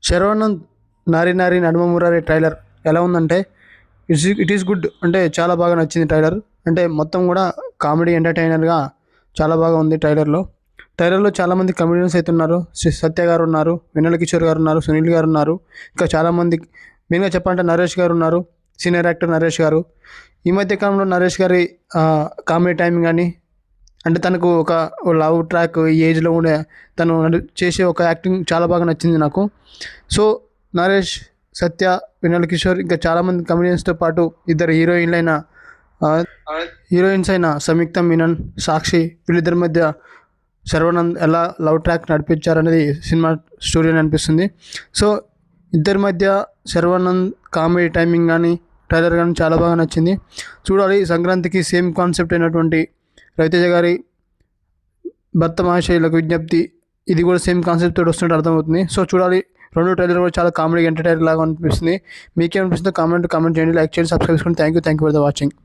శర్వానంద్ నారి నారి నడుమ మురారి ట్రైలర్ ఎలా ఉందంటే ఇట్ ఈస్ గుడ్. అంటే చాలా బాగా నచ్చింది ట్రైలర్. అంటే మొత్తం కూడా కామెడీ ఎంటర్టైనర్గా చాలా బాగా ఉంది ట్రైలర్లో చాలామంది కమెడియన్స్ అయితే ఉన్నారు. సత్య గారు ఉన్నారు, వెన్నెల కిషోర్ గారు ఉన్నారు, సునీల్ గారు ఉన్నారు, ఇంకా చాలామంది. మెయిన్గా చెప్పాలంటే నరేష్ గారు ఉన్నారు, సీనియర్ యాక్టర్ నరేష్ గారు. ఈ మధ్య కాలంలో నరేష్ గారి కామెడీ టైమింగ్ కానీ, అంటే తనకు ఒక లవ్ ట్రాక్ ఈ ఏజ్లో ఉండే తను చేసే ఒక యాక్టింగ్ చాలా బాగా నచ్చింది నాకు. సో నరేష్, సత్య, వెన్నెల కిషోర్ ఇంకా చాలామంది కమెడియన్స్తో పాటు ఇద్దరు హీరోయిన్స్ అయిన సంయుక్త మీనన్, సాక్షి, వీళ్ళిద్దరి మధ్య శర్వానంద్ ఎలా లవ్ ట్రాక్ నడిపించారనేది సినిమా స్టోరీ అని అనిపిస్తుంది. సో ఇద్దరి మధ్య శర్వానంద్ కామెడీ టైమింగ్ కానీ, ట్రైలర్ కానీ చాలా బాగా నచ్చింది. చూడాలి. సంక్రాంతికి సేమ్ కాన్సెప్ట్ అయినటువంటి రవితేజ గారి భర్త మహాశయులకు విజ్ఞప్తి, ఇది కూడా సేమ్ కాన్సెప్ట్ తోటి వస్తుంటే అర్థమవుతుంది. సో చూడాలి. రెండు ట్రైలర్ కూడా చాలా కామెడీ ఎంటర్టైనర్ లాగా అనిపిస్తుంది. మీకేమనిపిస్తుందో కామెంట్ చేయండి, లైక్ చేయండి, సబ్స్క్రైబ్ చేసుకోండి. Thank you for the watching.